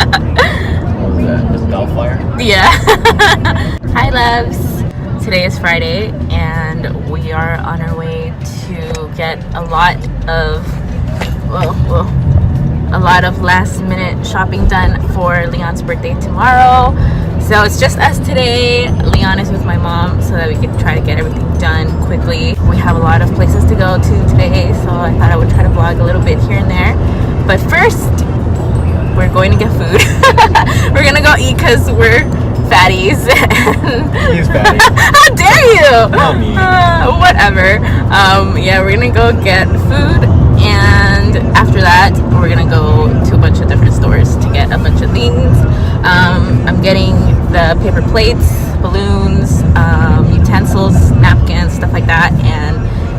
What was that? Just Bellfire? Yeah. Hi, loves. Today is Friday, and we are on our way to get a lot of last-minute shopping done for Leon's birthday tomorrow. So it's just us today. Leon is with my mom so that we could try to get everything done quickly. We have a lot of places to go to today, so I thought I would try to vlog a little bit here and there. But first, we're going to get food. We're gonna go eat because we're fatties. He's fatty. How dare you? Not me. Whatever. Yeah, we're gonna go get food, and after that, we're gonna go to a bunch of different stores to get a bunch of things. I'm getting the paper plates, balloons, utensils, napkins, stuff like that, and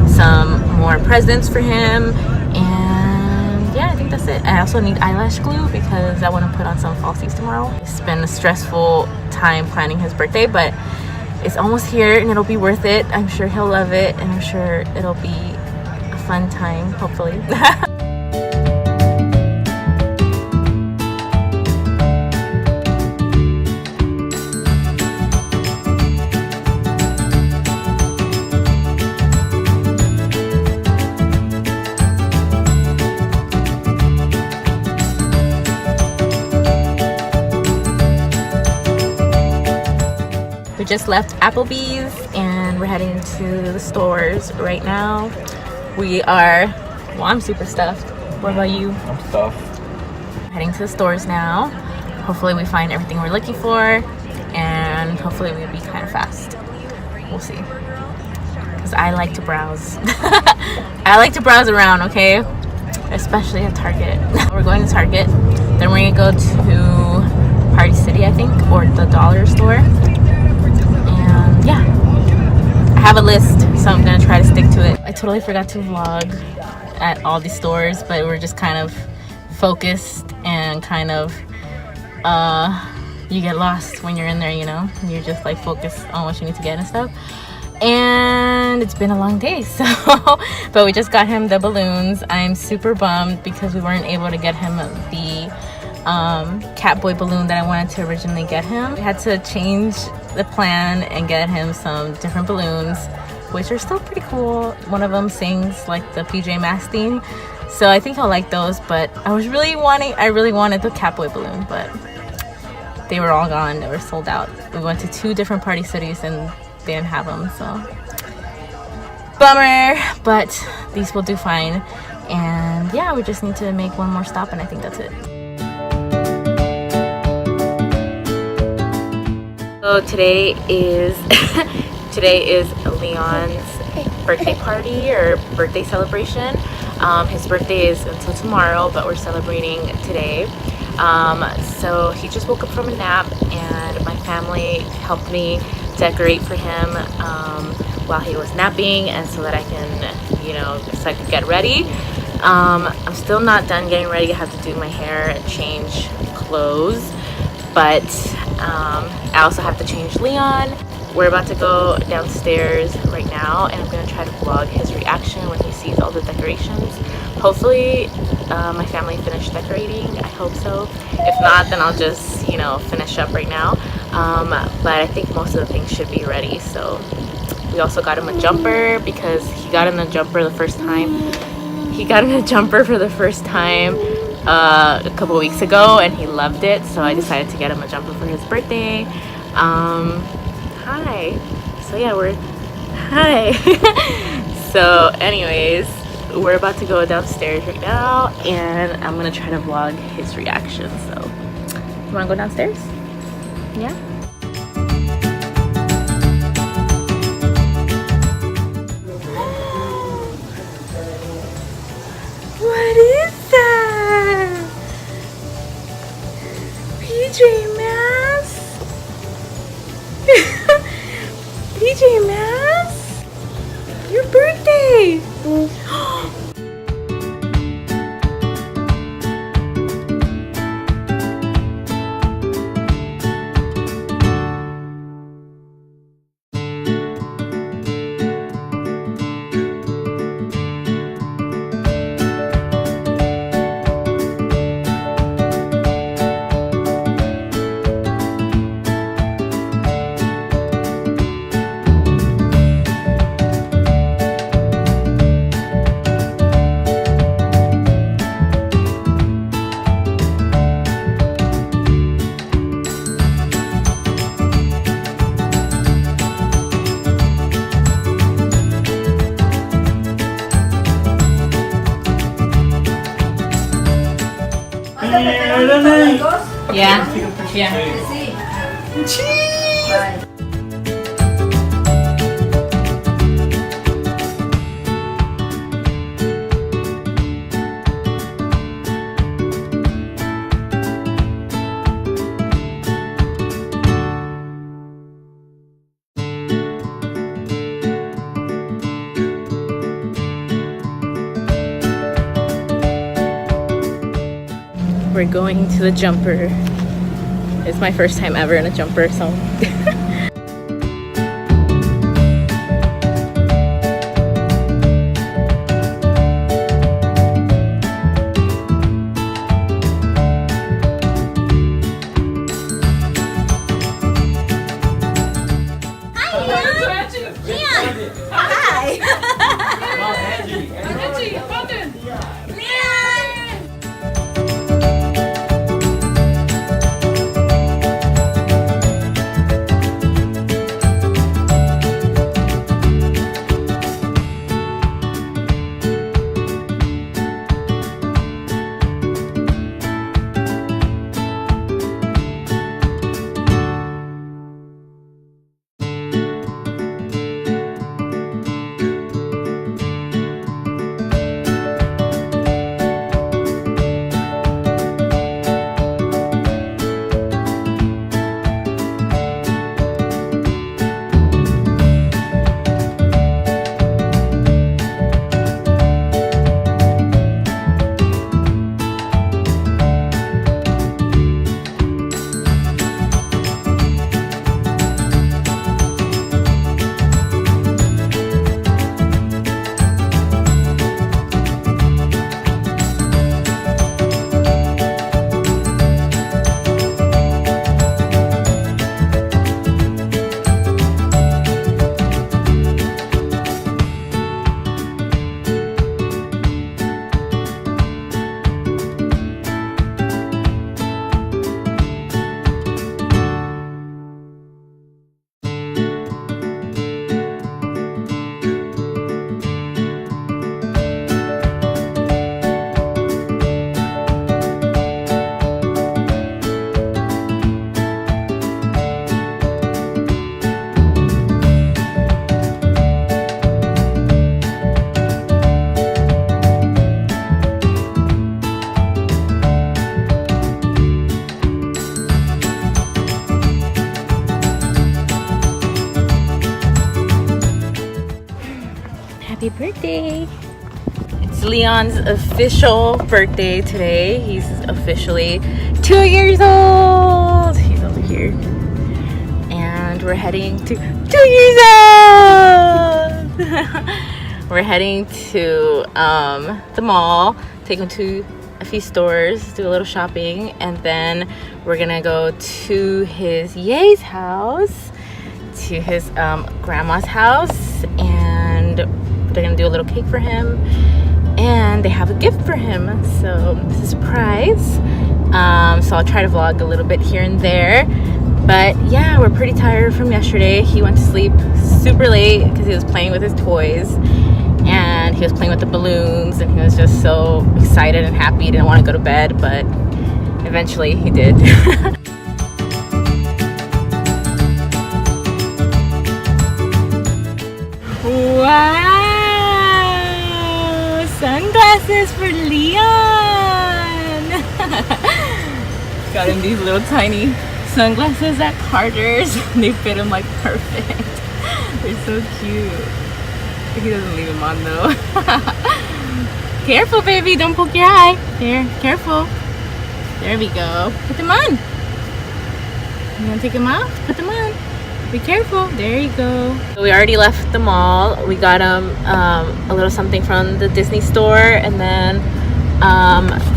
some more presents for him. And yeah, I think that's it. I also need eyelash glue because I want to put on some falsies tomorrow. It's been a stressful time planning his birthday, but it's almost here and it'll be worth it. I'm sure he'll love it, and I'm sure it'll be a fun time, hopefully. We just left Applebee's and we're heading to the stores right now. I'm super stuffed. What about you? I'm stuffed. Heading to the stores now. Hopefully we find everything we're looking for, and hopefully we'll be kind of fast. We'll see. Because I like to browse. I like to browse around, okay? Especially at Target. We're going to Target. Then we're gonna go to Party City, I think, or the dollar store. Yeah, I have a list, so I'm gonna try to stick to it. I totally forgot to vlog at all these stores, but we're just kind of focused and kind of you get lost when you're in there, you know. You're just like focused on what you need to get and stuff. And it's been a long day, so but we just got him the balloons. I'm super bummed because we weren't able to get him the Catboy balloon that I wanted to originally get him. We had to change the plan and get him some different balloons, which are still pretty cool. One of them sings like the PJ Masks theme, so I think he'll like those. But I really wanted the Catboy balloon, but they were all gone. They were sold out. We went to 2 different Party Cities and they didn't have them, so bummer. But these will do fine. And yeah, we just need to make one more stop, and I think that's it. So today is Leon's birthday party or birthday celebration. His birthday is until tomorrow, but we're celebrating today. So he just woke up from a nap, and my family helped me decorate for him while he was napping, and so that I can, you know, so I could get ready. I'm still not done getting ready. I have to do my hair and change clothes, but I also have to change Leon. We're about to go downstairs right now, and I'm going to try to vlog his reaction when he sees all the decorations. Hopefully my family finished decorating. I hope so. If not, then I'll just, you know, finish up right now. But I think most of the things should be ready. So we also got him a jumper because he got in a jumper the first time. He got in a jumper for the first time a couple weeks ago, and he loved it, so I decided to get him a jumper for his birthday. Hi. So yeah, hi. So anyways, we're about to go downstairs right now, and I'm gonna try to vlog his reaction. So you wanna go downstairs? Yeah. What is that? PJ Masks? PJ Masks? Your birthday! Yeah. Yeah. We're going to the jumper. It's my first time ever in a jumper, so. Happy birthday! It's Leon's official birthday today. He's officially 2 years old. He's over here. And we're heading to 2 years old! We're heading to the mall, take him to a few stores, do a little shopping, and then we're gonna go to his Ye's house, to his grandma's house, and they're gonna do a little cake for him, and they have a gift for him, so it's a surprise. So I'll try to vlog a little bit here and there, but yeah, we're pretty tired from yesterday. He went to sleep super late because he was playing with his toys, and he was playing with the balloons, and he was just so excited and happy. He didn't want to go to bed, but eventually he did. Wow! Sunglasses for Leon! Got him these little tiny sunglasses at Carter's. They fit him like perfect. They're so cute. He doesn't leave them on though. Careful, baby, don't poke your eye. There, careful. There we go. Put them on. You wanna take them off? Put them on. Be careful. There you go. So we already left the mall. We got him a little something from the Disney store, and then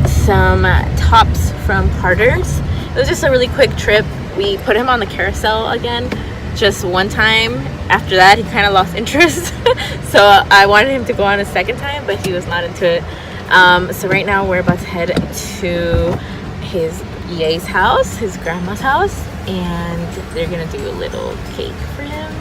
some tops from Carter's. It was just a really quick trip. We put him on the carousel again just one time. After that, he kind of lost interest. So I wanted him to go on a second time, but he was not into it. So right now we're about to head to his Ye's house, his grandma's house, and they're gonna do a little cake for him.